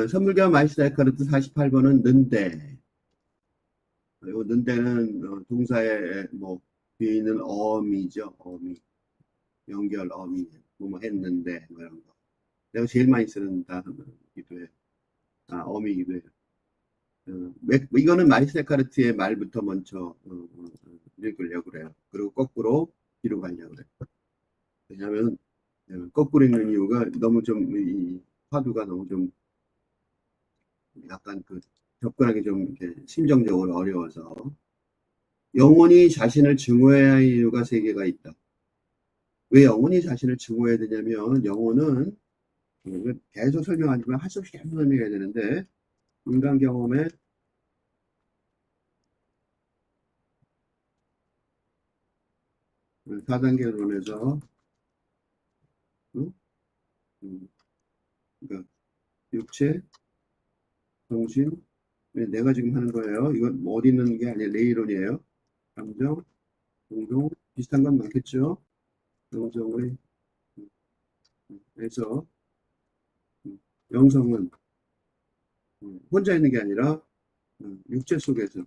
선물교환 마이스터 에카르트 48번은 는데. 요 는데는 동사의 뭐 뒤에 있는 어미죠. 어미. 연결 어미. 뭐 했는데 뭐 이런 거. 내가 제일 많이 쓰는 단어이기도 해요. 아, 어미이기도 해요. 이거는 마이스터 에카르트의 말부터 먼저 읽으려고 그래요. 그리고 거꾸로 뒤로 가려고 그래요. 왜냐하면 거꾸로 읽는 이유가 너무 좀 이 화두가 너무 좀 약간 그 접근하기 좀 이렇게 심정적으로 어려워서. 영혼이 자신을 증오해야 할 이유가 세 개가 있다. 왜 영혼이 자신을 증오해야 되냐면 영혼은 계속 설명하지만 할 수 없이 계속 설명해야 되는데 인간 경험의 4단계론에서 그러니까 육체, 정신, 내가 지금 하는 거예요. 이건 뭐 어디 있는 게 아니라 내 이론이에요. 감정, 행동, 비슷한 건 많겠죠. 영성의 에서 영성은 혼자 있는 게 아니라 육체 속에서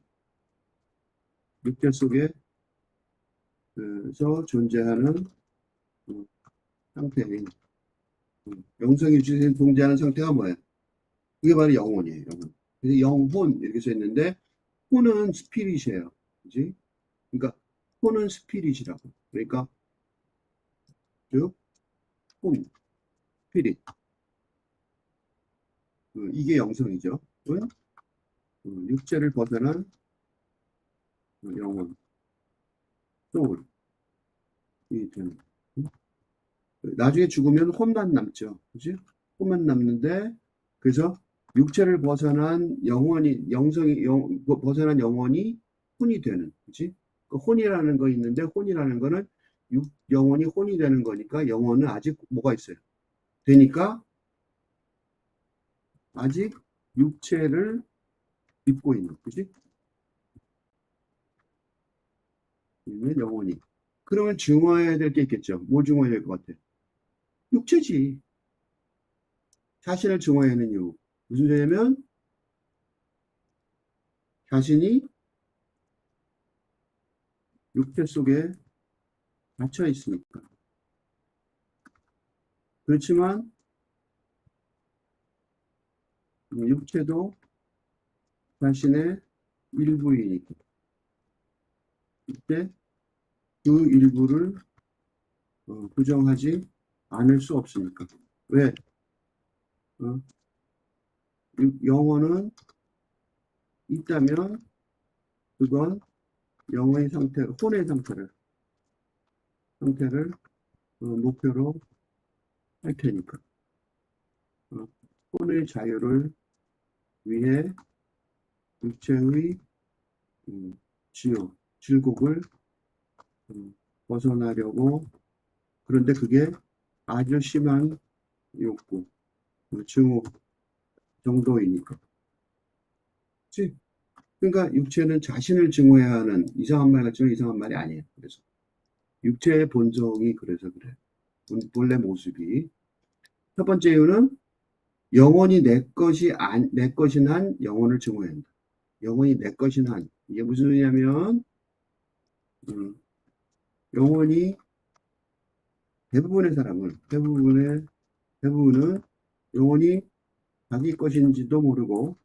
존재하는 상태인 영성이 유지된 존재하는 상태가 뭐예요? 그게 바로 영혼이에요. 영혼. 그래서 영혼 이렇게 써 있는데 혼은 스피릿이에요. 그지? 그러니까 혼은 스피릿이라고. 그러니까 즉 혼, 스피릿. 이게 영성이죠. 육체를 벗어난 영혼, 소울. 이 되는. 나중에 죽으면 혼만 남죠. 그지? 혼만 남는데, 그래서 육체를 벗어난 영혼이, 벗어난 영혼이 혼이 되는. 그지? 그 혼이라는 거 있는데, 혼이라는 거는 영혼이 혼이 되는 거니까, 영혼은 아직 뭐가 있어요? 되니까, 아직 육체를 입고 있는. 그지? 있는 영혼이. 그러면 증오해야 될 게 있겠죠. 뭘 증오해야 될 것 같아요? 육체지. 자신을 증오해야 하는 이유. 무슨 소리냐면, 자신이 육체 속에 갇혀 있으니까. 그렇지만 육체도 자신의 일부이니까. 이때 그 일부를 부정하지 않을 수 없으니까. 왜? 영혼은 있다면 그건 영혼의 상태, 혼의 상태를 목표로 할 테니까. 혼의 자유를 위해 육체의 질곡을 벗어나려고. 그런데 그게 아주 심한 욕구, 증오 정도이니까. 그치? 그러니까 육체는 자신을 증오해야 하는, 이상한 말 같지만 이상한 말이 아니에요. 그래서 육체의 본성이 그래서 그래. 본래 모습이. 첫 번째 이유는 영혼이 내 것인 한 영혼을 증오해야 한다. 영혼이 내 것인 한. 이게 무슨 소리냐면 영혼이 대부분의 사람은 대부분은 영혼이 자기 것인지도 모르고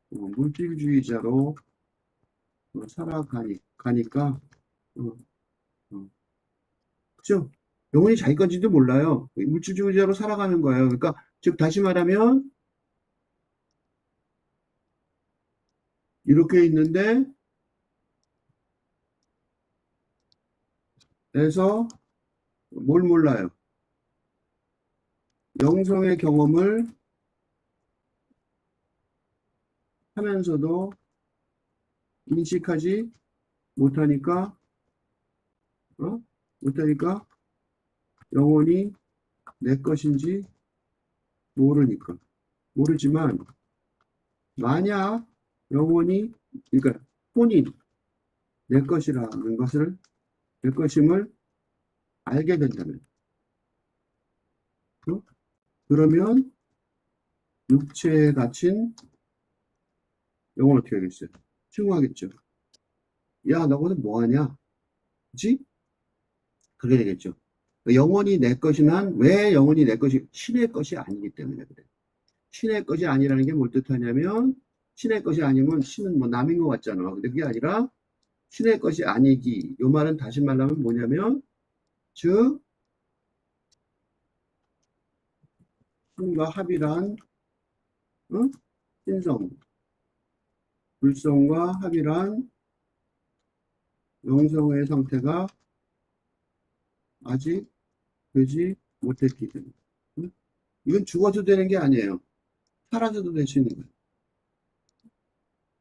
물질주의자로 살아가니까 그죠? 영혼이 자기 건지도 몰라요. 물질주의자로 살아가는 거예요. 그러니까 즉 다시 말하면 이렇게 있는데 에서 뭘 몰라요? 영성의 경험을 하면서도 인식하지 못하니까 못하니까 영혼이 내 것인지 모르지만 만약 영혼이 그러니까 혼이 내 것이라는 것을 내 것임을 알게 된다면 그러면 육체에 갇힌 영혼 어떻게 하겠어요? 증오하겠죠. 야, 너 거기서 뭐 하냐? 그치? 그렇게 되겠죠. 영혼이 내 것이란, 왜 영혼이 내 것이, 신의 것이 아니기 때문에 그래. 신의 것이 아니라는 게 뭘 뜻하냐면, 신의 것이 아니면 신은 뭐 남인 것 같잖아. 근데 그게 아니라, 신의 것이 아니기. 요 말은 다시 말하면 뭐냐면, 즉, 신과 합이란, 어? 신성, 불성과 합이란 영성의 상태가 아직 되지 못했기 때문에. 응? 이건 죽어도 되는 게 아니에요. 살아서도 될 수 있는 거예요.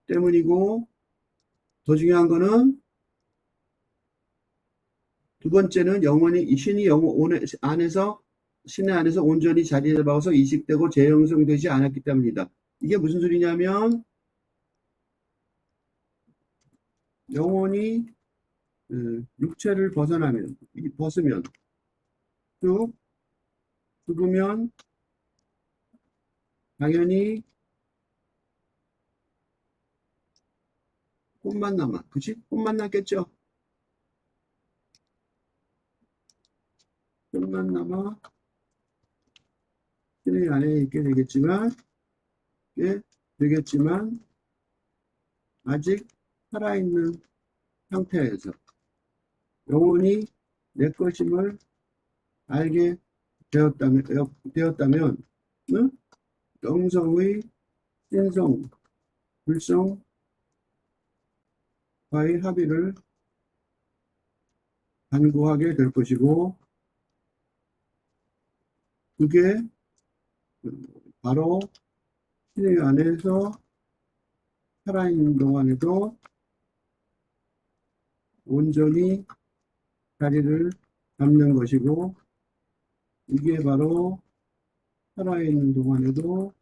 때문이고, 더 중요한 거는 두 번째는 영원히 이 신이 영혼 안에서 신의 안에서 온전히 자리 잡아서 이식되고 재형성되지 않았기 때문이다. 이게 무슨 소리냐면 영혼이 육체를 벗으면 쭉 죽으면 당연히 꽃만 남아. 그치? 꽃만 남겠죠? 꽃만 남아 신의 안에 있게 되겠지만 아직 살아있는 상태에서 영혼이 내 것임을 알게 되었다면 응? 영성의 신성, 불성과의 합의를 간구하게 될 것이고 그게 바로 신의 안에서 살아있는 동안에도 온전히 자리를 잡는 것이고 이게 바로 살아있는 동안에도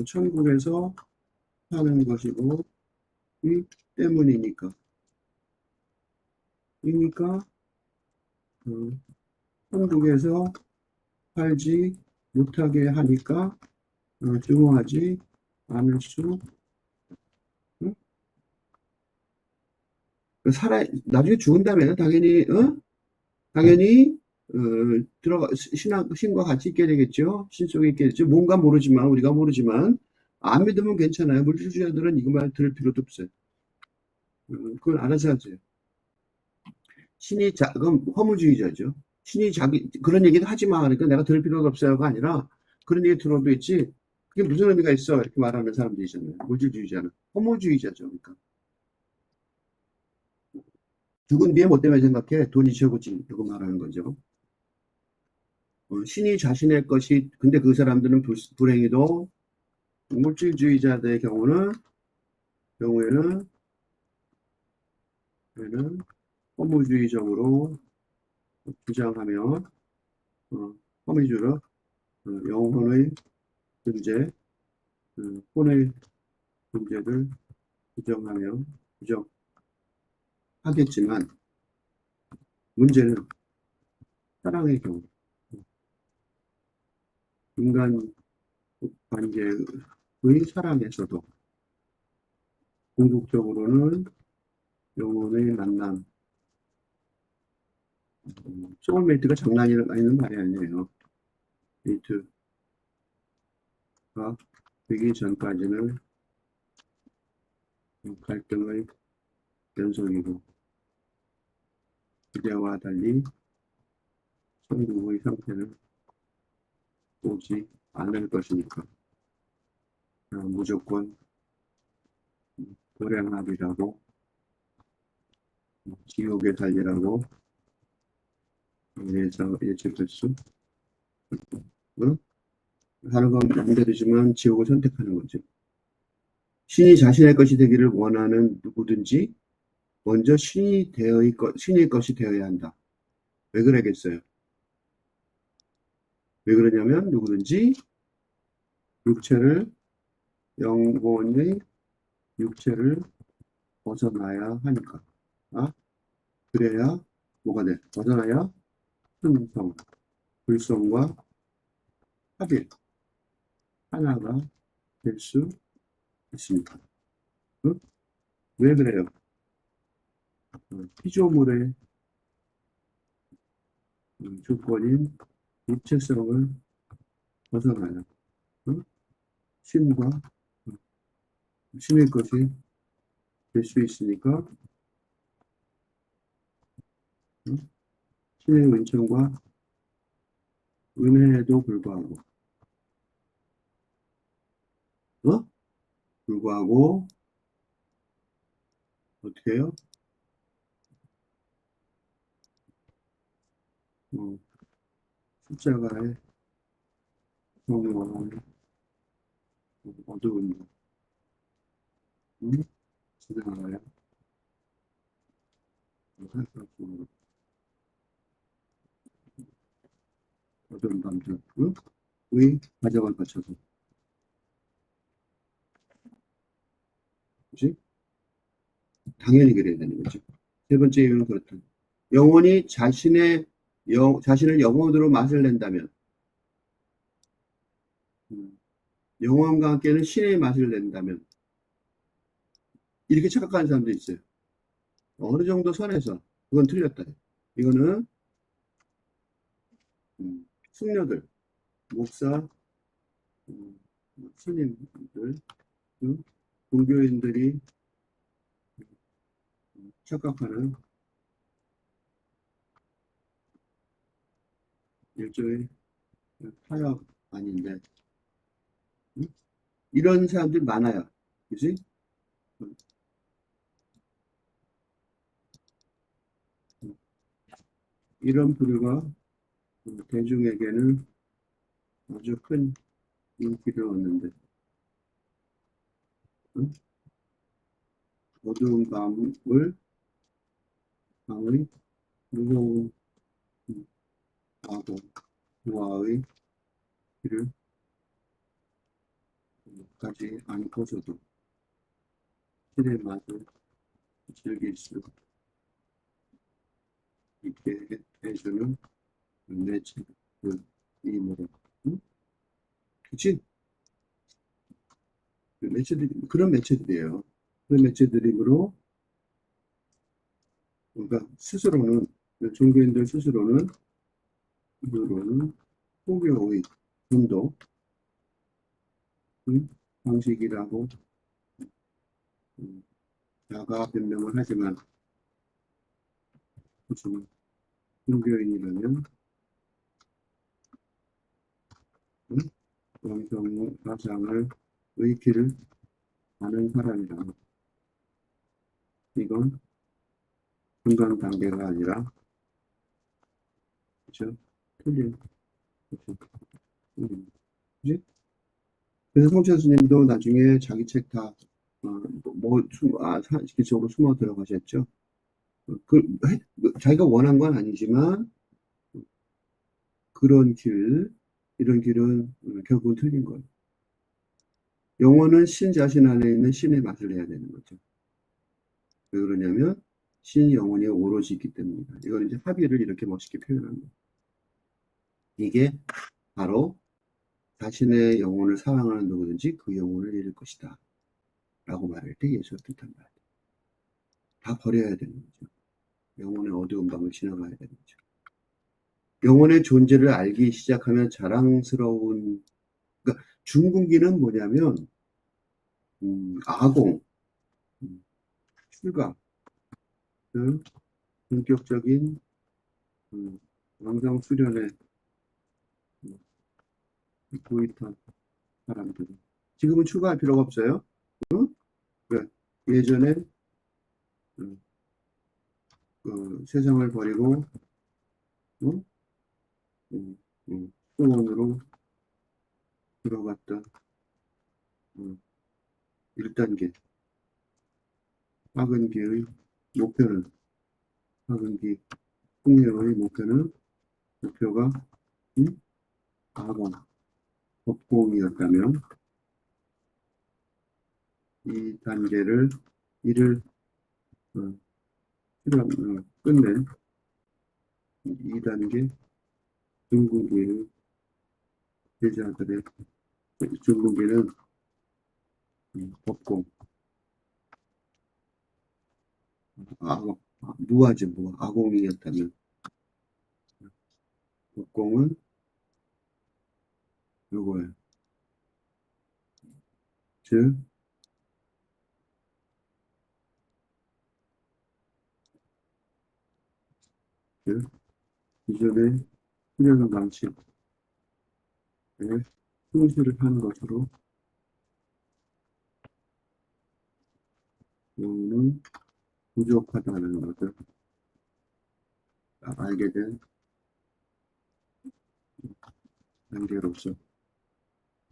천국에서 사는 것이고 이 때문이니까 천국에서 살지 못하게 하니까 증오하지 않을 수 응? 나중에 죽은 다음에는 당연히 신과 같이 있게 되겠죠. 신 속에 있게 되겠죠. 뭔가 모르지만 우리가 모르지만 안 믿으면 괜찮아요. 물질주의자들은 이거 말 들을 필요도 없어요. 그걸 알아서 하세요. 그건 허무주의자죠. 신이 그런 얘기도 하지 마. 그러니까 내가 들을 필요가 없어요가 아니라 그런 얘기 들어도 있지. 그게 무슨 의미가 있어? 이렇게 말하는 사람들이잖아요. 물질주의자는. 허무주의자죠. 그러니까. 죽은 뒤에 뭐 때문에 생각해? 돈이 최고지. 이거 말하는 거죠. 신이 자신의 것이, 근데 그 사람들은 불행히도 물질주의자들의 경우에는 허무주의적으로 주장하며, 허무주의로 영혼의 존재, 혼의 존재를 부정하겠지만, 문제는 사랑의 경우, 인간 관계의 사랑에서도 궁극적으로는 영혼의 만남, 소울메이트가 장난이 아니는 말이 아니에요. 메이트가 되기 전까지는 갈등의 연속이고 기대와 달리 천국의 형태를 오지 않을 것이니까 무조건 불행합이라고 지옥에 살리라고 예측할 수 하는 건 남대로지만 지옥을 선택하는 거죠. 신이 자신의 것이 되기를 원하는 누구든지 먼저 신의 것이 되어야 한다. 왜 그러겠어요? 왜 그러냐면 누구든지 영혼의 육체를 벗어나야 하니까. 그래야 뭐가 돼? 벗어나야 신성, 불성과 합일 하나가 될 수 있습니다. 응? 왜 그래요? 피조물의 조건인 입체성을 벗어나요. 응? 신과 신의 것이 될 수 있으니까 응? 신의 은총과 은혜에도 불구하고 어? 불구하고 어떻게 해요? 어, 십자가의 성령을 어두운 지나가요. 어두운 밤의 과정을 거쳐서 그치? 당연히 그래야 되는 거죠. 세 번째 이유는 그렇다. 영혼이 자신을 영혼으로 맛을 낸다면 영혼과 함께는 신의 맛을 낸다면 이렇게 착각하는 사람도 있어요. 어느 정도 선에서 그건 틀렸다. 이거는 숙녀들, 목사, 음, 스님들, 종교인들이 착각하는 일종의 타협 아닌데 음? 이런 사람들이 많아요. 그지? 음, 이런 부류가 대중에게는 아주 큰 인기를 얻는데 음? 어두운 밤의 무서운 악어, 노아의 길을 가지 않고서도 신의 맛을 즐길 수 있게 해주는 매체들이므로 그치? 그런 매체들이에요. 그런 매체들이므로 그러니까 스스로는 종교인들 스스로는 포교의 전도 방식이라고 음, 자가 변명을 하지만 무슨 종교인이라면 영성 사상을 의기를 아는 사람이라 이건 중간 단계가 아니라 그죠? 틀린 그죠? 그지? 그래서 성철 스님도 나중에 자기 책 다 기적으로 숨어 들어가셨죠. 자기가 원한 건 아니지만 이런 길은 결국은 틀린 거예요. 영혼은 신 자신 안에 있는 신의 맛을 내야 되는 거죠. 왜 그러냐면 신 영혼이 오롯이 있기 때문이다. 이걸 이제 합의를 이렇게 멋있게 표현합니다. 이게 바로 자신의 영혼을 사랑하는 누구든지 그 영혼을 잃을 것이다. 라고 말할 때 예수가 뜻한 말이에요. 다 버려야 되는 거죠. 영혼의 어두운 밤을 지나가야 되는 거죠. 영혼의 존재를 알기 시작하면 자랑스러운, 그러니까 중궁기는 뭐냐면, 아공, 출가, 그 본격적인 왕성 수련에 도입한 사람들. 지금은 출가할 필요가 없어요. 응? 그 예전에 음, 세상을 버리고 응? 수원으로 들어갔던 1단계 파근기의 목표는 파근기 풍요의 목표가 아공 법공이었다면 이 단계를 이를 어, '끝낸 2단계 중국인 제자들의 중국인은 법공 무아지 무아 아공이었다면 법공은 요거예요. 즉 기존의 수련 방식에 충실을 한 것으로 요는 부족하다는 것을 알게 된 단계로서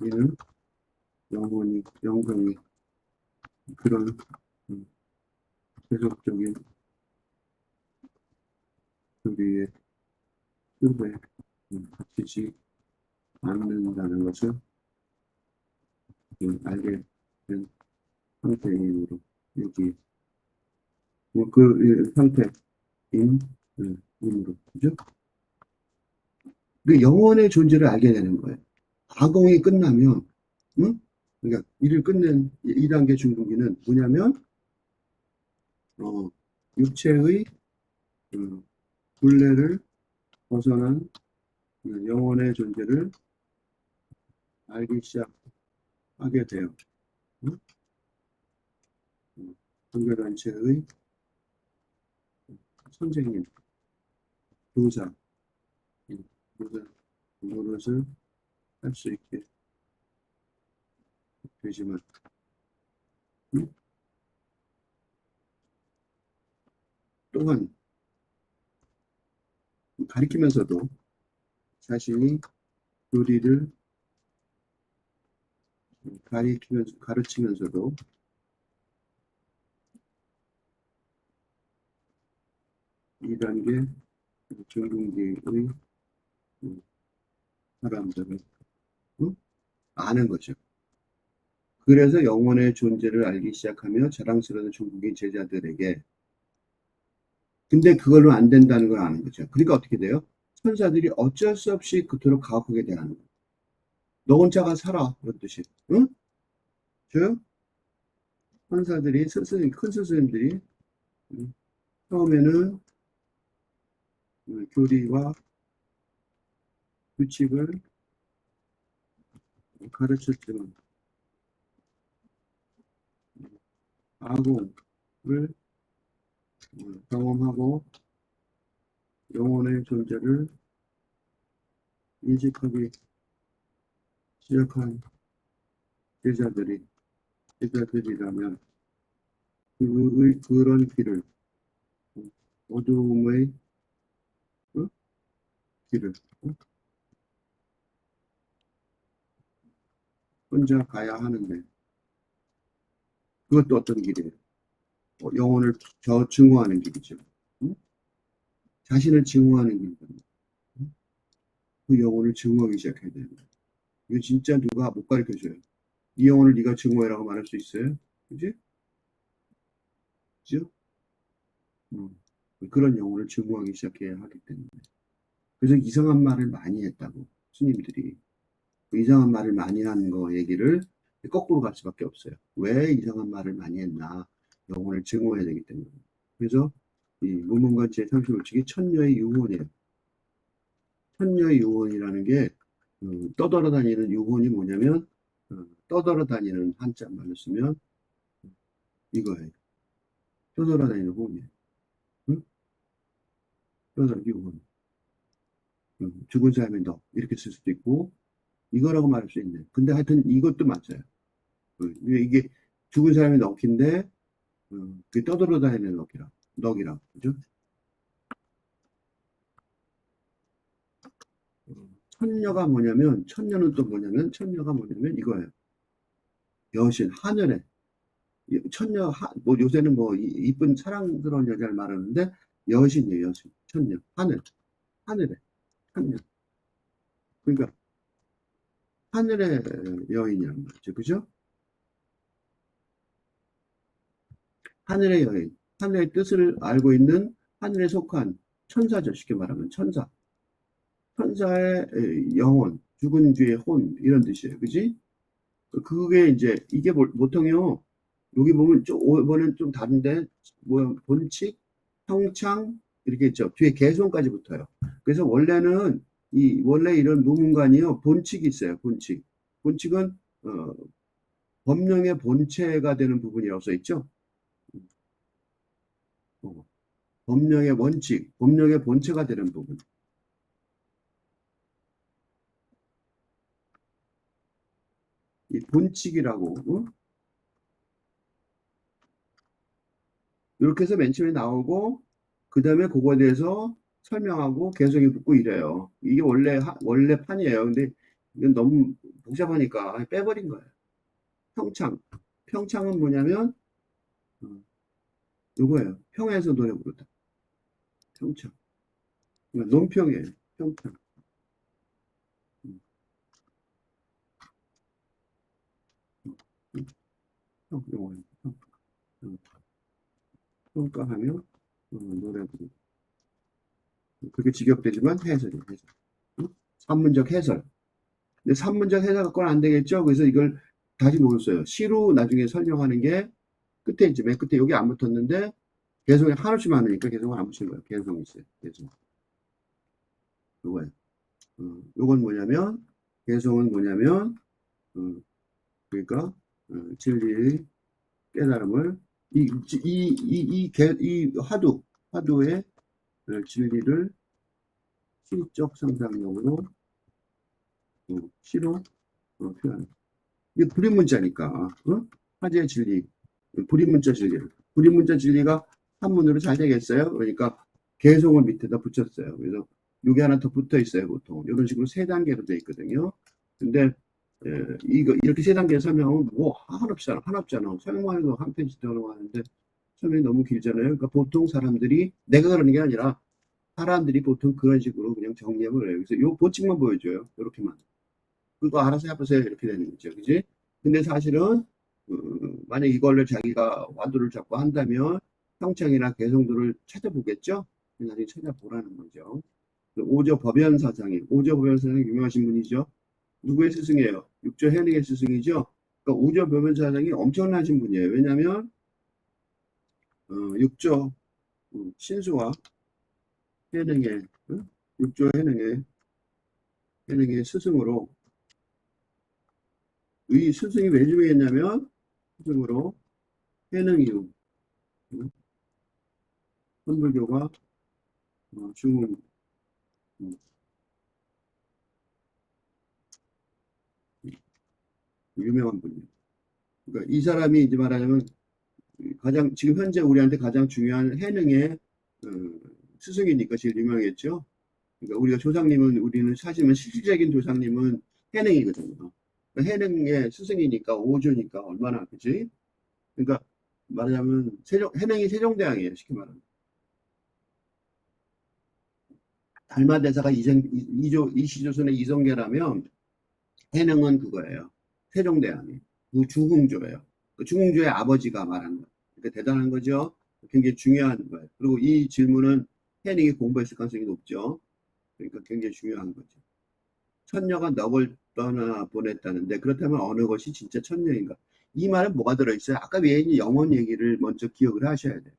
이는 영성이 그런 계속적인 우리의 뜻에 갇히지 않는다는 것을 알게 된 상태이므로 여기 그 상태인 이므로 그죠? 그 영혼의 존재를 알게 되는 거예요. 가공이 끝나면 응? 그러니까 일을 끝낸 2단계 중국인은 뭐냐면 육체의 굴레를 벗어난 영혼의 존재를 알기 시작하게 돼요. 응? 종교단체의 선생님, 교사, 노릇을 할 수 있게 되지만 또한 가리키면서도 자신이 교리를 가르치면서도 이 단계 중국계의 사람들을 아는 거죠. 그래서 영혼의 존재를 알기 시작하며 자랑스러운 중국인 제자들에게 근데 그걸로 안 된다는 걸 아는 거죠. 그러니까 어떻게 돼요? 천사들이 어쩔 수 없이 그토록 가혹하게 대하는 거예요. 너 혼자가 살아 그런 뜻이. 응? 즉 천사들이 큰 스승님들이 처음에는 교리와 규칙을 가르쳤지만 아공을 경험하고 영혼의 존재를 인식하기 시작한 제자들이라면 그런 길을 어두움의 길을 혼자 가야 하는데 그것도 어떤 길이에요? 영혼을 증오하는 길이죠. 응? 자신을 증오하는 길이거든요. 그 영혼을 증오하기 시작해야 돼요. 이거 진짜 누가 못 가르쳐줘요. 이 영혼을 네가 증오해라고 말할 수 있어요? 그지? 그죠? 그런 영혼을 증오하기 시작해야 하기 때문에. 그래서 이상한 말을 많이 했다고, 스님들이. 그 이상한 말을 많이 한 거 얘기를 거꾸로 갈 수밖에 없어요. 왜 이상한 말을 많이 했나? 영혼을 증오해야 되기 때문에. 그래서 이 무문관 제35칙이 천녀의 유혼이에요. 천녀의 유혼이라는 게 떠돌아다니는 유혼이 뭐냐면 떠돌아다니는 한자말로 쓰면 이거예요. 떠돌아다니는 혼이에요. 응? 떠돌아다니는 유혼. 죽은 사람의 너 이렇게 쓸 수도 있고 이거라고 말할 수 있네. 근데 하여튼 이것도 맞아요. 이게 죽은 사람의 넋인데 그 떠돌아다니는 넋이라 그죠? 천녀가 뭐냐면 이거예요. 여신 하늘에 뭐 요새는 뭐 이쁜 사랑스러운 여자를 말하는데 여신이에요. 여신 천녀 하늘에 천녀 그러니까 하늘의 여인이란 말이죠. 그죠? 하늘의 여인 하늘의 뜻을 알고 있는 하늘에 속한 천사죠. 쉽게 말하면 천사 천사의 영혼, 죽은 뒤의 혼 이런 뜻이에요. 그지? 그게 이제 이게 보통요. 여기 보면 이번엔 좀 다른데 뭐 본칙, 형창 이렇게 있죠. 뒤에 개송까지 붙어요. 그래서 원래는 원래 이런 노문관이요. 본칙이 있어요. 본칙. 본칙은 법령의 본체가 되는 부분이라고 써 있죠. 어, 법령의 원칙, 법령의 본체가 되는 부분. 이 본칙이라고 이렇게 해서 맨 처음에 나오고 그 다음에 그거에 대해서 설명하고 개성이 붙고 이래요. 이게 원래 판이에요. 근데 이건 너무 복잡하니까 빼버린 거예요. 평창. 평창은 뭐냐면 어, 이거예요. 평에서 노래 부르다. 평창. 그러니까 논평이에요. 평창. 음, 요거예요. 음, 평가하며 노래 부르다. 그렇게 직역되지만 해설이에요. 해설. 산문적 해설. 근데 산문적 해석 갖고는 안 되겠죠. 그래서 이걸 다시 못 써요. 시로 나중에 설명하는 게 끝에 있지. 맨 끝에 여기 안 붙었는데 개성이 한없이 많으니까 개성을 안 붙인 거예요. 개성이 있어요. 개성. 요거예요. 요건 뭐냐면 개성은 뭐냐면 그러니까 진리 깨달음을 이 화두의 진리를 시적 상상력으로 시로 표현. 이게 불임문자니까, 화제의 진리, 불임문자 진리. 불임문자 진리가 한문으로 잘 되겠어요? 그러니까 개성을 밑에다 붙였어요. 그래서 요게 하나 더 붙어 있어요, 보통. 이런 식으로 세 단계로 돼 있거든요. 근데, 이거, 이렇게 세 단계 설명하면 뭐, 한없잖아. 설명만 해도 한 페이지 들어가는데, 설명이 너무 길잖아요. 그러니까 보통 사람들이, 내가 그러는 게 아니라, 사람들이 보통 그런 식으로 그냥 정리해버려요. 그래서 요 보칙만 보여줘요. 요렇게만. 그거 알아서 해보세요. 이렇게 되는 거죠. 그지? 근데 사실은, 만약 이걸로 자기가 완도를 잡고 한다면, 평창이나 개성도를 찾아보겠죠? 나중에 찾아보라는 거죠. 오조 법연사상이, 오조 법연사상이 유명하신 분이죠. 누구의 스승이에요? 육조 해능의 스승이죠. 그러니까 오조 법연사상이 엄청나신 분이에요. 왜냐하면, 육조 신수와 해능의, 육조 해능의 스승으로, 이 스승이 왜 중요했냐면, 스승으로 해능이요. 천불교가 중 음, 유명한 분이에요. 그러니까 이 사람이 이제 말하자면 가장 지금 현재 우리한테 가장 중요한 해능의 어, 스승이니까 제일 유명했죠. 그러니까 우리가 조상님은 우리는 사실은 실질적인 조상님은 해능이거든요. 그러니까 해능의 스승이니까 오조니까 얼마나 그지? 그러니까 말하자면 해능이 세종대왕이에요. 쉽게 말하면 달마대사가 이시조선의 이성계라면 해능은 그거예요. 세종대왕이. 그 주흥조예요. 그 주흥조의 아버지가 말한 거예요. 그러니까 대단한 거죠. 굉장히 중요한 거예요. 그리고 이 질문은 해능이 공부했을 가능성이 높죠. 그러니까 굉장히 중요한 거죠. 천녀가 넋을 떠나 보냈다는데 그렇다면 어느 것이 진짜 천녀인가? 이 말은 뭐가 들어있어요? 아까 외인 영혼 얘기를 먼저 기억을 하셔야 돼요.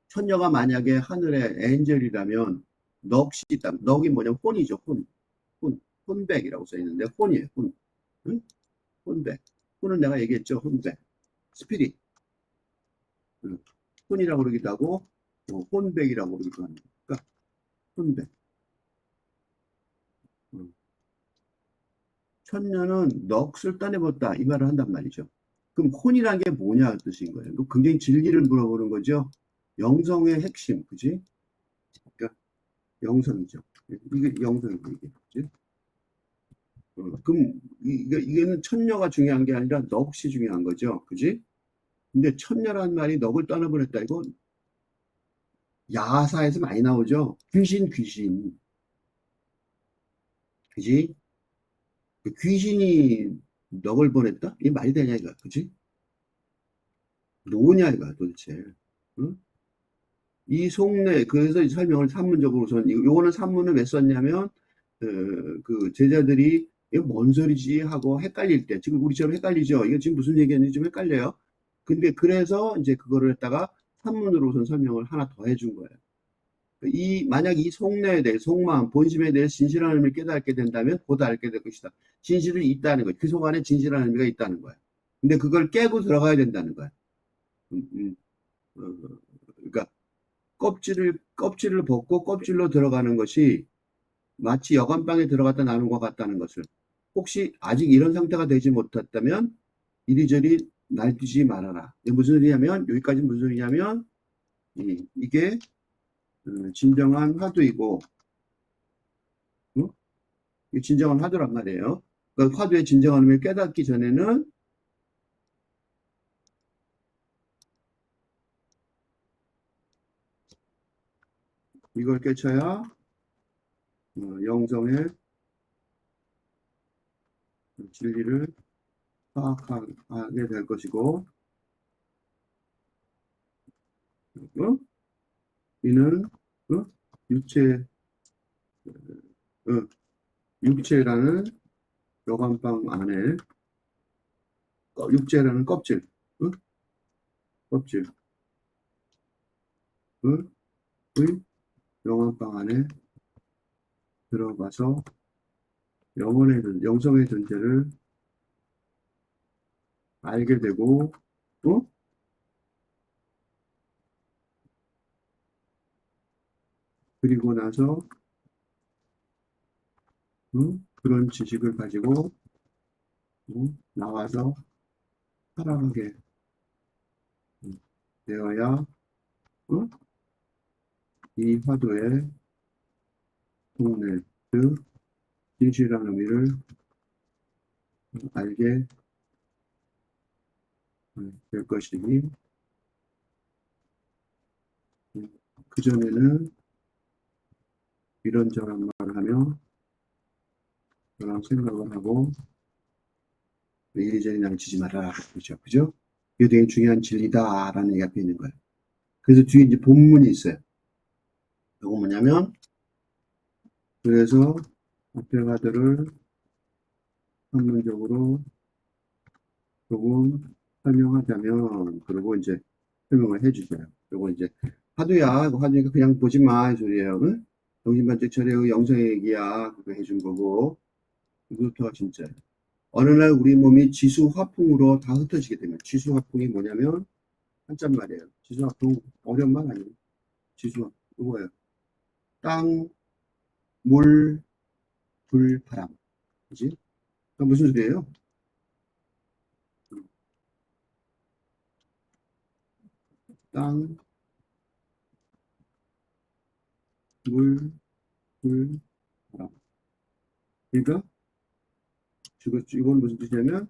천녀가 만약에 하늘의 엔젤이라면 넋이 있다. 넋이 뭐냐면 혼이죠. 혼백이라고 써 있는데 혼이에요. 혼. 응? 혼백. 혼은 내가 얘기했죠. 혼백. 스피릿. 응. 혼이라고 그러기도 하고 혼백이라고 그러기도 합니다. 그러니까 혼백. 응. 천녀는 넋을 따내봤다 이 말을 한단 말이죠. 그럼 혼이란 게 뭐냐 뜻인 거예요. 굉장히 진리를 물어보는 거죠. 영성의 핵심, 그지? 그러니까 영성이죠. 이게 영성이고 이게, 그지? 그럼 이게는 천녀가 중요한 게 아니라 넋이 중요한 거죠, 그지? 근데 천녀란 말이 넋을 떠나보냈다 이거 야사에서 많이 나오죠. 귀신, 그지? 그 귀신이 넋을 보냈다? 이게 말이 되냐 이거, 그지? 뭐냐 이거 도대체? 응? 이 속내, 그래서 이 설명을 산문적으로 우선, 요거는 산문을 왜 썼냐면, 그 제자들이 이거 뭔 소리지 하고 헷갈릴 때, 지금 우리처럼 헷갈리죠? 이거 지금 무슨 얘기했는지 좀 헷갈려요? 근데 그래서 이제 그거를 했다가 산문으로 우선 설명을 하나 더 해준 거예요. 만약 이 속내에 대해, 속마음, 본심에 대해 진실한 의미를 깨닫게 된다면 곧 알게 될 것이다. 진실이 있다는 거예요. 그 속 안에 진실한 의미가 있다는 거예요. 근데 그걸 깨고 들어가야 된다는 거예요. 음, 음, 어, 그러니까 껍질을 벗고 껍질로 들어가는 것이 마치 여관방에 들어갔다 나오는 것 같다는 것을, 혹시 아직 이런 상태가 되지 못했다면 이리저리 날뛰지 말아라. 이게 무슨 소리냐면, 여기까지 무슨 소리냐면, 이게 진정한 화두이고, 응? 이게 진정한 화두란 말이에요. 그러니까 화두의 진정한 의미를 깨닫기 전에는 이걸 깨쳐야 영성의 진리를 파악하게 될 것이고, 어? 이는 어? 육체, 어, 육체라는 여관방 안에, 육체라는 껍질, 어? 껍질, 의 여관방 안에 들어가서 영성의 존재를 알게 되고, 어? 그리고 나서 그런 지식을 가지고 나와서 살아가게 되어야 어? 이 화두의 속내, 즉 진실한 의미를 알게 될 것이니, 그전에는 이런저런 말을 하며 그런 생각을 하고 이리저리 낭치지 말아라. 그죠? 그죠? 이게 되게 중요한 진리다라는 얘기가 앞에 있는 거예요. 그래서 뒤에 이제 본문이 있어요. 이거 뭐냐면, 그래서 앞에 가들을 한문적으로 조금 설명하자면, 그리고 이제 설명을 해주세요. 그리고 이제 화두야, 화두니까 그냥 보지 마, 이 소리예요. 응? 정신반짝 차려의 영성의 얘기야. 그거 해준 거고, 이것부터가 진짜. 어느 날 우리 몸이 지수화풍으로 다 흩어지게 되면, 지수화풍이 뭐냐면 한자말이에요. 지수화풍 어려운 말 아니에요. 지수화풍 이거예요. 땅, 물, 불, 바람. 그지? 그러니까 무슨 소리예요? 땅, 물, 불, 바람. 그러니까 이건 무슨 뜻이냐면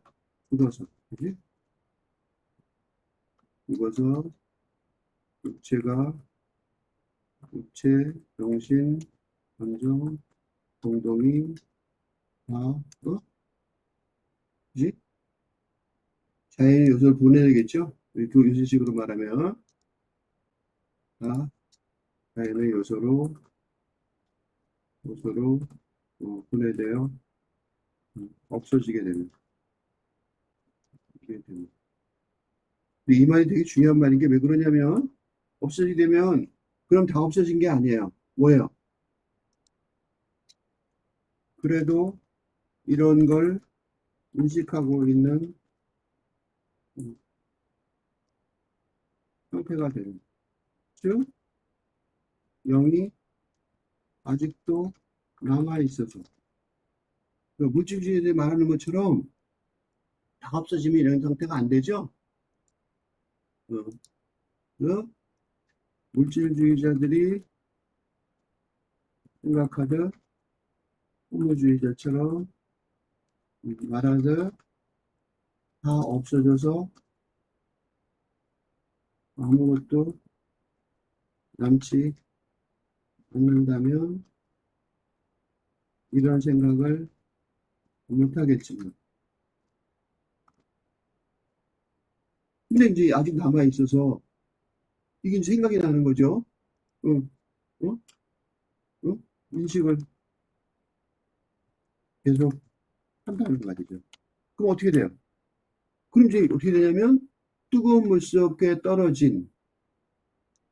굳어서, 그지? 굳어서 육체가, 육체, 정신, 감정, 공동이 다, 그지? 자연의 요소를 보내야겠죠? 이렇게 요소식으로 말하면 다 자연의 요소로 분해되어 없어지게 되는, 이게 되는. 근데 이 말이 되게 중요한 말인 게 왜 그러냐면, 없어지게 되면 그럼 다 없어진 게 아니에요. 뭐예요? 그래도 이런 걸 인식하고 있는 형태가 되는. 즉, 영이 아직도 남아 있어서. 물질주의에 말하는 것처럼 다 없어지면 이런 상태가 안 되죠? 어, 그 물질주의자들이 생각하듯 호모주의자처럼 말하듯 다 없어져서 아무것도 남지 않는다면 이런 생각을 못하겠지만, 근데 이제 아직 남아 있어서 이게 생각이 나는 거죠. 응, 응, 응? 인식을 계속 한다는 말이죠. 그럼 어떻게 돼요? 그럼 이제 어떻게 되냐면 뜨거운 물 속에 떨어진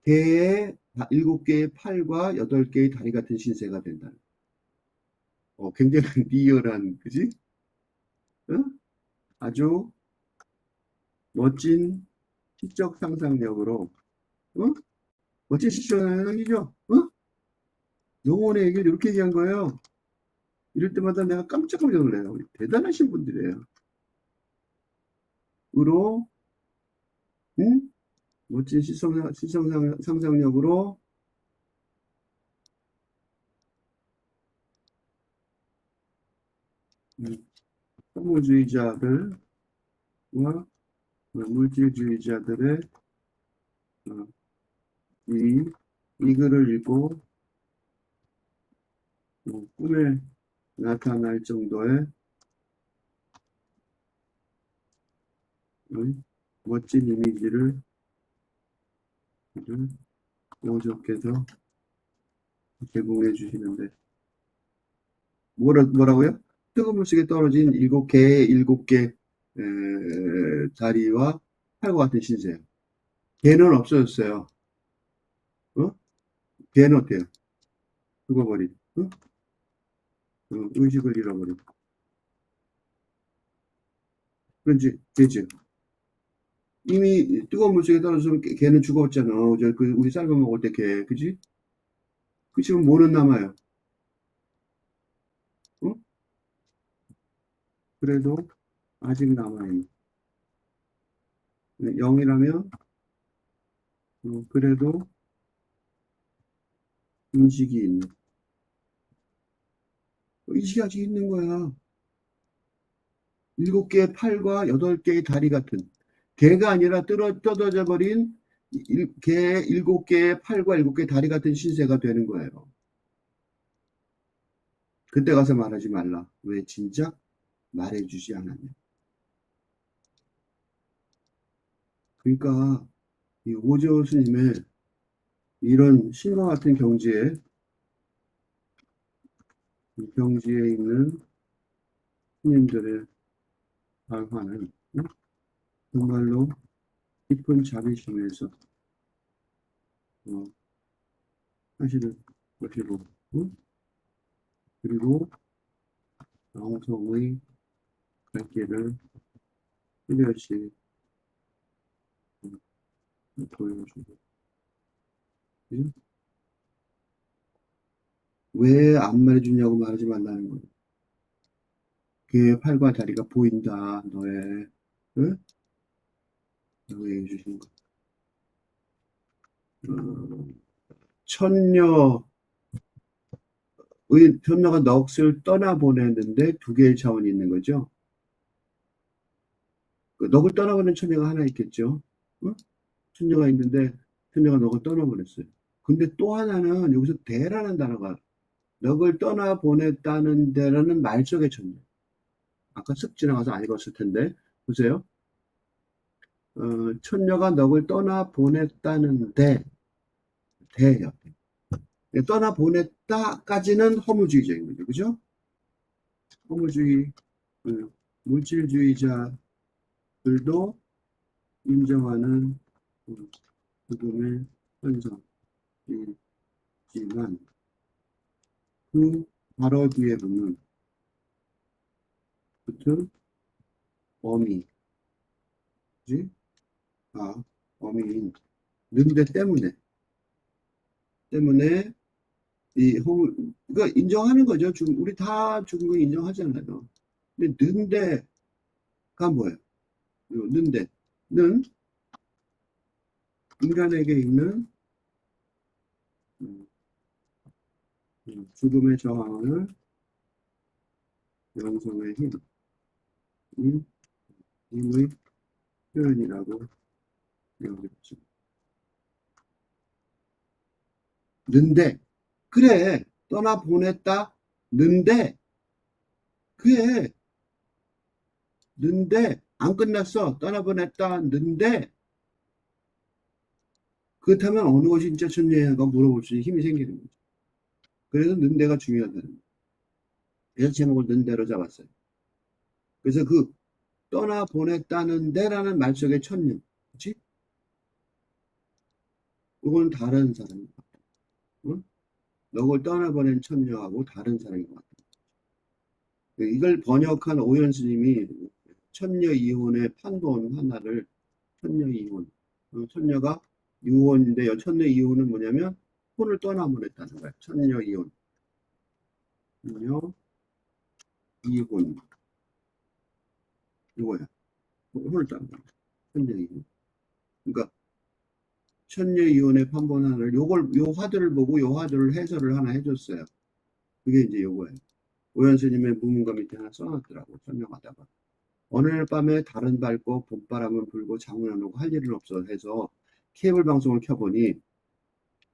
개의 7개의 팔과 8개의 다리 같은 신세가 된다. 굉장히 리얼한, 그지? 응? 아주 멋진 시적 상상력으로, 응? 멋진 시적 상상력이죠? 응? 영혼의 얘기를 이렇게 얘기한 거예요. 이럴 때마다 내가 깜짝깜짝 놀래요. 대단하신 분들이에요. 으로, 응? 멋진 시성 상상력으로 음, 허무주의자들과 물질주의자들의 어, 이 글을 읽고 꿈에 나타날 정도의 멋진 이미지를 영주께서 제공해 주시는데 뭐라고요? 뜨거운 물 속에 떨어진 7개의 7개 다리와 팔과 같은 신세요. 개는 없어졌어요. 어? 개는 어때요? 죽어버린. 어? 의식을 잃어버린. 그런지 개지. 이미 뜨거운 물 속에 떨어져서 개는 죽었잖아. 우리 쌀밥 먹을 때 개, 그지? 그 지금 뭐는 남아요? 어? 그래도 아직 남아있는. 0이라면 그래도 인식이 있는. 인식이 아직 있는 거야. 7개의 팔과 8개의 다리 같은. 개가 아니라 떨어져 버린 개 7개의 팔과 7개의 다리 같은 신세가 되는 거예요. 그때 가서 말하지 말라. 왜 진작 말해주지 않았냐. 그러니까 이 오재호 스님의 이런 신과 같은 경지에 있는 스님들의 발화는 정말로 깊은 자비심에서 하시는 것이고, 그리고 영성의 갈 길을 뚜렷이 보여주고, 왜 안 말해주냐고 말하지 말라는 거예요. 그의 팔과 다리가 보인다, 너의, 응? 라고 얘기해 주시는 거. 천녀, 천녀가 넋을 떠나보내는데 2개의 차원이 있는 거죠. 그 넋을 떠나보낸 천녀가 하나 있겠죠. 응? 천녀가 있는데 천녀가 넋을 떠나보냈어요. 근데 또 하나는 여기서 대라는 단어가 넋을 떠나보냈다는 데라는 말적의 천녀. 아까 쓱 지나가서 안 읽었을 텐데 보세요. 천녀가 넋을 떠나보냈다는데 대예요. 떠나보냈다까지는 허무주의적인 거죠. 그죠? 허무주의, 물질주의자들도 인정하는 죽음의 현상이지만 그 바로 뒤에 붙는 붙은 어미, 그지? 어미인 는데 때문에 그러니까 인정하는 거죠. 우리 다 죽은 거 인정하잖아요. 근데 는데가 뭐예요? 는데는 인간에게 있는 음, 죽음의 저항을 영성의 힘의 표현이라고 여겼죠. 는데 그래 떠나보냈다 는데 그래 는데 안 끝났어 떠나보냈다 는데 그렇다면 어느 것이 진짜 천녀가 물어볼 수 있는 힘이 생기는 거죠. 그래서 는대가 중요하다는 거예요. 그래서 제목을 는대로 잡았어요. 그래서 그 떠나보냈다는데라는 말 속에 천녀, 그치? 이건 다른 사람인 것 같아. 응? 너를 떠나보낸 천녀하고 다른 사람인 것 같아. 이걸 번역한 오현 스님이 천녀 이혼의 판본 하나를 천녀 이혼. 천녀가 유혼인데 요 천녀 이혼은 뭐냐면 혼을 떠나보냈다는 거야. 천녀 이혼. 천녀 이혼. 이거야. 혼을 떠나보내. 천녀 이혼. 그러니까 천녀 이혼의 판본 하나를 요 화두를 보고 요 화두를 해설을 하나 해줬어요. 그게 이제 요거예요. 오현 스님의 무문과 밑에 하나 써놨더라고. 설명하다가. 어느 날 밤에 달은 밝고 봄바람은 불고 잠은 안 오고 할 일은 없어 해서 케이블 방송을 켜보니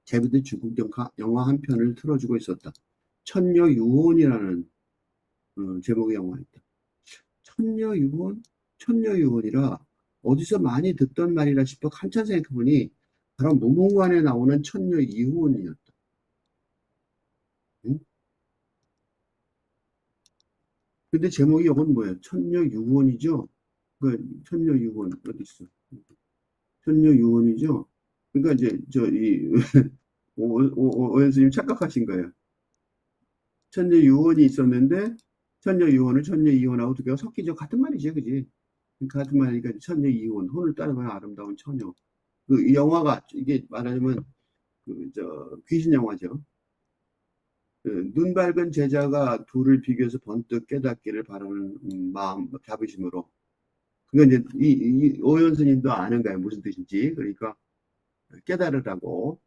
재밌는 중국 영화 한 편을 틀어주고 있었다. 천녀 유혼이라는 제목의 영화였다. 천녀 유혼? 천녀 유혼이라 어디서 많이 듣던 말이라 싶어 한참 생각해보니 바로 무문관에 나오는 천녀 이혼이었다. 응? 근데 제목이 이건 뭐예요? 천녀 유혼이죠? 그 천녀 유혼 어디 있어? 천녀 유혼이죠? 그러니까 이제 저이 오연수님 착각하신 거예요. 천녀 유언이 있었는데 천녀 유언을 천녀 이혼하고 두 개가 섞이죠. 같은 말이죠, 그지? 같은 말이니까 천녀 이혼, 혼을 따르는 아름다운 처녀. 그 영화가 이게 말하자면 그 저 귀신 영화죠. 그눈 밝은 제자가 둘을 비교해서 번뜩 깨닫기를 바라는 마음 자부심으로. 그러니까 이제 이 오연스님도 아는 거예요, 무슨 뜻인지. 그러니까 깨달으라고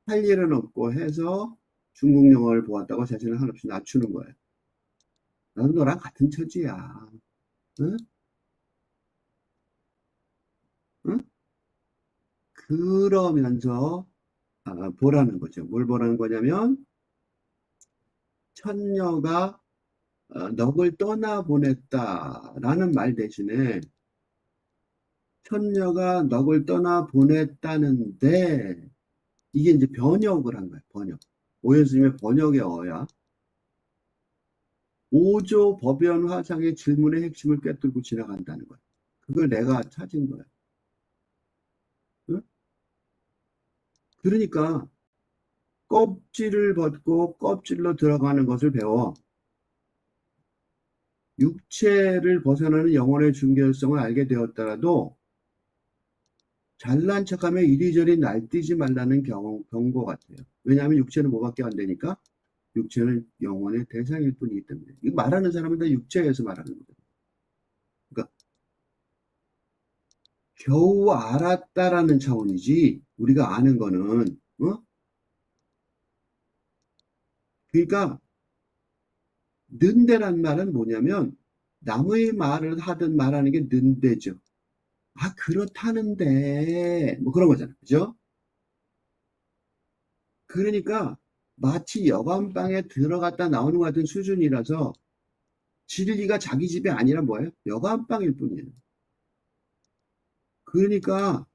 할 일은 없고 해서 중국 영화를 보았다고 자신을 한없이 낮추는 거예요. 나도 너랑 같은 처지야. 응? 응? 그러면서 보라는 거죠. 뭘 보라는 거냐면 천녀가 넋을 떠나보냈다라는 말 대신에 천녀가 넋을 떠나보냈다는데 이게 이제 번역을 한 거야. 번역. 오현스님의 번역의 어야. 오조 법연 화상의 질문의 핵심을 꿰뚫고 지나간다는 거야. 그걸 내가 찾은 거야. 응? 그러니까 껍질을 벗고 껍질로 들어가는 것을 배워 육체를 벗어나는 영혼의 중결성을 알게 되었더라도 잘난 척하며 이리저리 날뛰지 말라는 경고 같아요. 왜냐하면 육체는 뭐밖에 안 되니까 육체는 영혼의 대상일 뿐이기 때문에. 이거 말하는 사람은 다 육체에서 말하는 거예요. 그러니까 겨우 알았다라는 차원이지 우리가 아는 거는 그러니까 는대란 말은 뭐냐면 남의 말을 하든 말하는 게 는대죠. 아, 그렇다는데, 뭐 그런 거잖아. 그죠? 그러니까 마치 여관방에 들어갔다 나오는 것 같은 수준이라서 진리가 자기 집이 아니라 뭐예요? 여관방일 뿐이에요. 그러니까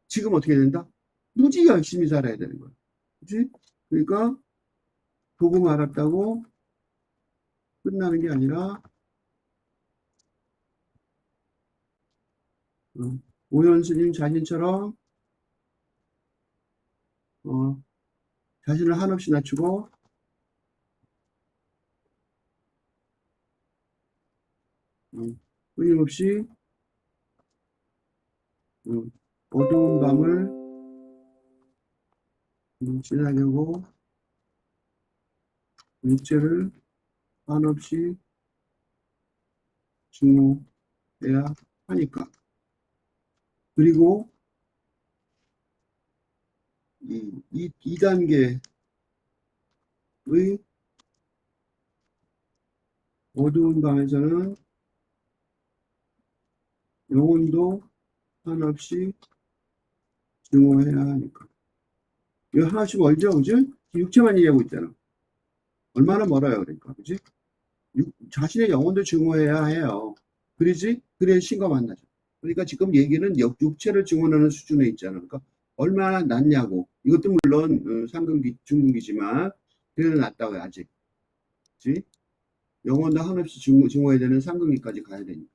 지금 어떻게 된다? 무지 열심히 살아야 되는 거야. 그치? 그러니까 보고 말았다고 끝나는 게 아니라, 오현수님 자신처럼, 어, 자신을 한없이 낮추고, 끊임없이, 어, 어두운 밤을 지나려고 육체를 한없이 증오해야 하니까. 그리고 이 단계의 어두운 밤에서는 영혼도 한없이 증오해야 하니까. 이거 하나씩 멀죠, 그지? 육체만 얘기하고 있잖아. 얼마나 멀어요, 그러니까, 그지? 자신의 영혼도 증오해야 해요. 그러지? 그래야 신과 만나죠. 그러니까 지금 얘기는 육체를 증언하는 수준에 있잖아. 그러니까 얼마나 낫냐고. 이것도 물론 상근기, 중근기지만 그래도 낫다고요, 아직. 그치? 영혼도 한없이 증오해야 되는 상근기까지 가야 되니까.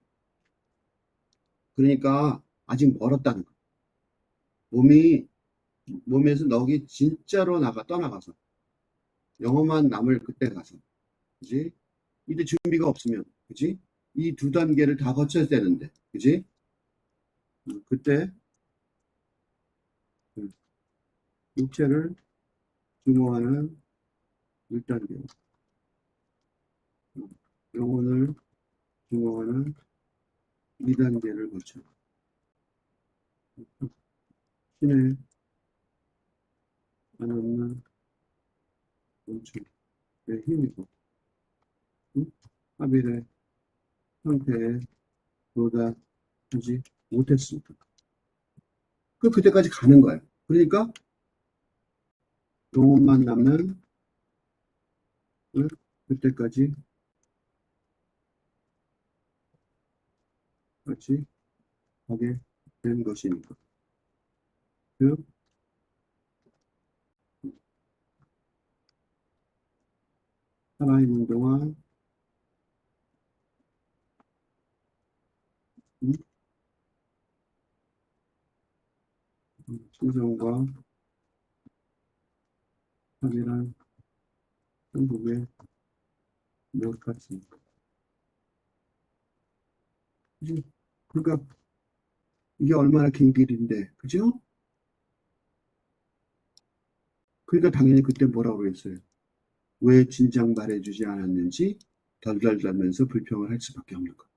그러니까 아직 멀었다는 거. 몸에서 넋이 진짜로 떠나가서 영혼만 남을 그때 가서, 그지? 이때 준비가 없으면, 그지? 이 두 단계를 다 거쳐야 되는데, 그지? 그때 음, 육체를 증오하는 1단계, 영혼을 증오하는 2단계를 거쳐 신의 안없는 원칙의 힘이고 하빌의 형태에 도달하지 못했습니다. 그때까지 가는 거예요. 그러니까 영혼만 남는 그때까지 같이 가게 된 것이니까. 즉 살아있는 동안 신성과 합일한 한국의 못 같습니다. 그러니까 이게 얼마나 긴 길인데, 그죠? 그러니까 당연히 그때 뭐라고 했어요? 왜 진작 말해주지 않았는지 덜덜덜면서 불평을 할 수밖에 없는 거예요.